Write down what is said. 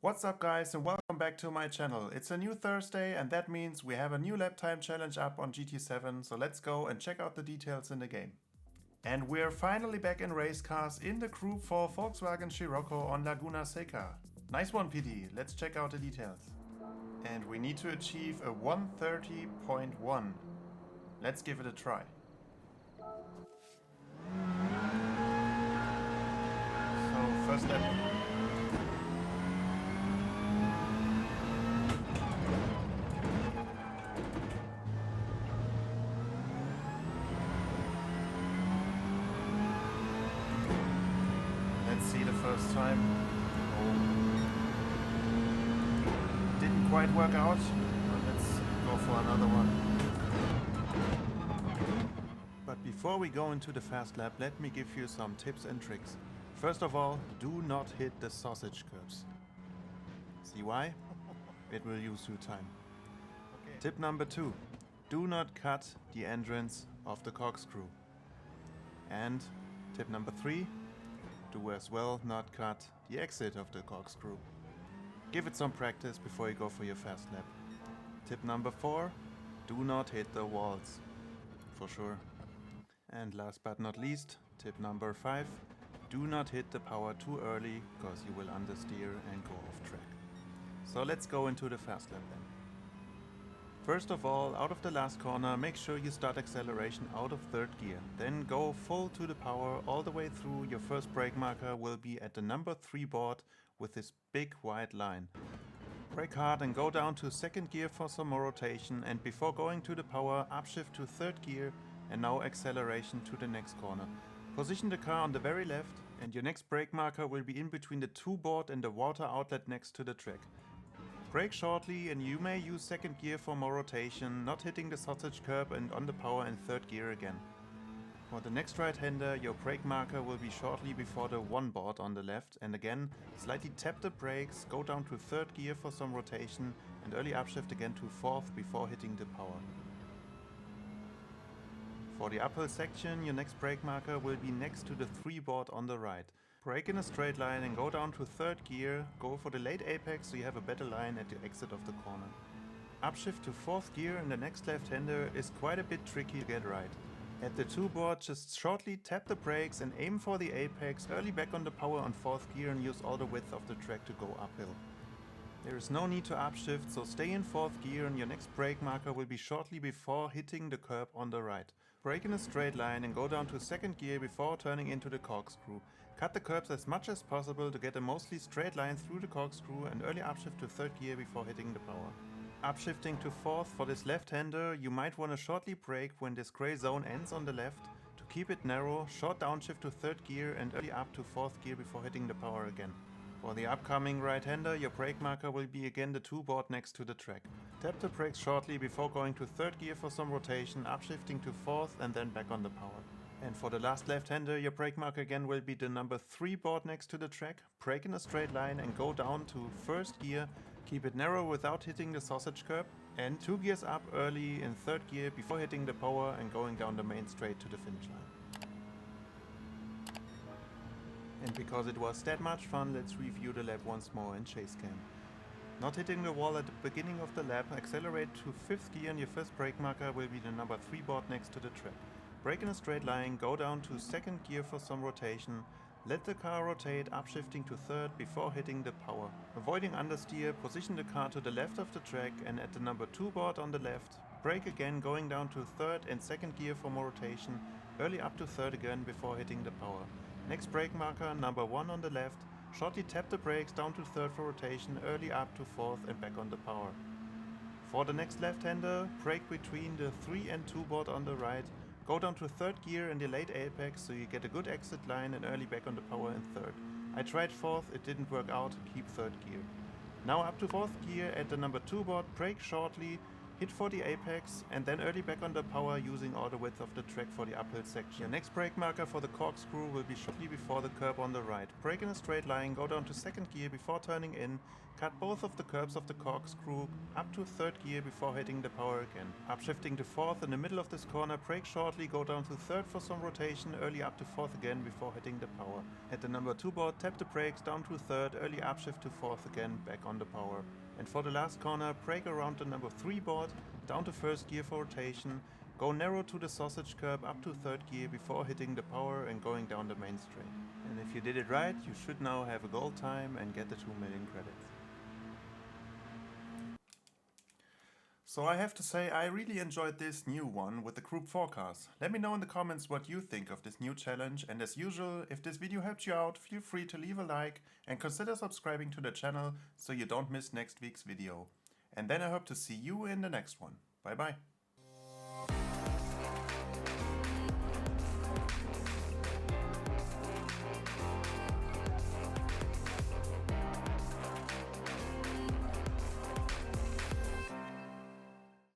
What's up guys and welcome back to my channel. It's a new Thursday and that means we have a new lap time challenge up on GT7, so let's go and check out the details in the game. And we're finally back in race cars in the Gr.4 Volkswagen Scirocco on Laguna Seca. Nice one PD, let's check out the details. And we need to achieve a 130.1. Let's give it a try. So first lap. Let's see the first time. Oh. Didn't quite work out, but let's go for another one. But before we go into the fast lap, let me give you some tips and tricks. First of all, do not hit the sausage curbs. See why? It will use you time. Okay. Tip number 2. Do not cut the entrance of the corkscrew. And tip number 3. Do as well not cut the exit of the corkscrew. Give it some practice before you go for your fast lap. Tip number 4. Do not hit the walls. For sure. And last but not least, tip number 5. Do not hit the power too early, because you will understeer and go off track. So let's go into the fast lap then. First of all, out of the last corner, make sure you start acceleration out of third gear. Then go full to the power all the way through. Your first brake marker will be at the number 3 board with this big white line. Brake hard and go down to second gear for some more rotation, and before going to the power, upshift to third gear and now acceleration to the next corner. Position the car on the very left and your next brake marker will be in between the 2 board and the water outlet next to the track. Brake shortly and you may use second gear for more rotation, not hitting the sausage curb and on the power in third gear again. For the next right-hander, your brake marker will be shortly before the 1 board on the left, and again slightly tap the brakes, go down to third gear for some rotation and early upshift again to fourth before hitting the power. For the uphill section, your next brake marker will be next to the 3 board on the right. Brake in a straight line and go down to third gear, go for the late apex so you have a better line at the exit of the corner. Upshift to fourth gear in the next left-hander is quite a bit tricky to get right. At the 2 board, just shortly tap the brakes and aim for the apex, early back on the power on fourth gear and use all the width of the track to go uphill. There is no need to upshift, so stay in fourth gear and your next brake marker will be shortly before hitting the curb on the right. Brake in a straight line and go down to second gear before turning into the corkscrew. Cut the curbs as much as possible to get a mostly straight line through the corkscrew and early upshift to third gear before hitting the power. Upshifting to fourth for this left-hander, you might want to shortly brake when this grey zone ends on the left. To keep it narrow, short downshift to third gear and early up to fourth gear before hitting the power again. For the upcoming right-hander, your brake marker will be again the 2 board next to the track. Tap the brakes shortly before going to third gear for some rotation, upshifting to fourth and then back on the power. And for the last left-hander, your brake marker again will be the number 3 board next to the track. Brake in a straight line and go down to first gear. Keep it narrow without hitting the sausage curb. And 2 gears up early in third gear before hitting the power and going down the main straight to the finish line. And because it was that much fun, let's review the lap once more in chase cam. Not hitting the wall at the beginning of the lap, accelerate to 5th gear and your first brake marker will be the number 3 board next to the track. Brake in a straight line, go down to second gear for some rotation, let the car rotate, upshifting to third before hitting the power. Avoiding understeer, position the car to the left of the track and at the number 2 board on the left, brake again going down to third and second gear for more rotation, early up to third again before hitting the power. Next brake marker, number 1 on the left, shortly tap the brakes down to third for rotation, early up to fourth and back on the power. For the next left-hander, brake between the 3 and 2 board on the right, go down to third gear in the late apex so you get a good exit line and early back on the power in third. I tried fourth, it didn't work out, keep third gear. Now up to fourth gear at the number 2 board, brake shortly, hit for the apex, and then early back on the power using all the width of the track for the uphill section. Your next brake marker for the corkscrew will be shortly before the curb on the right. Brake in a straight line, go down to second gear before turning in, cut both of the curbs of the corkscrew up to third gear before hitting the power again. Upshifting to fourth in the middle of this corner, brake shortly, go down to third for some rotation, early up to fourth again before hitting the power. At the number 2 board, tap the brakes down to third, early upshift to fourth again, back on the power. And for the last corner, brake around the number 3 board, down to first gear for rotation, go narrow to the sausage curb up to third gear before hitting the power and going down the main straight. And if you did it right, you should now have a gold time and get the 2 million credits. So I have to say, I really enjoyed this new one with the Group 4 cars. Let me know in the comments what you think of this new challenge, and as usual, if this video helped you out, feel free to leave a like and consider subscribing to the channel so you don't miss next week's video. And then I hope to see you in the next one. Bye bye.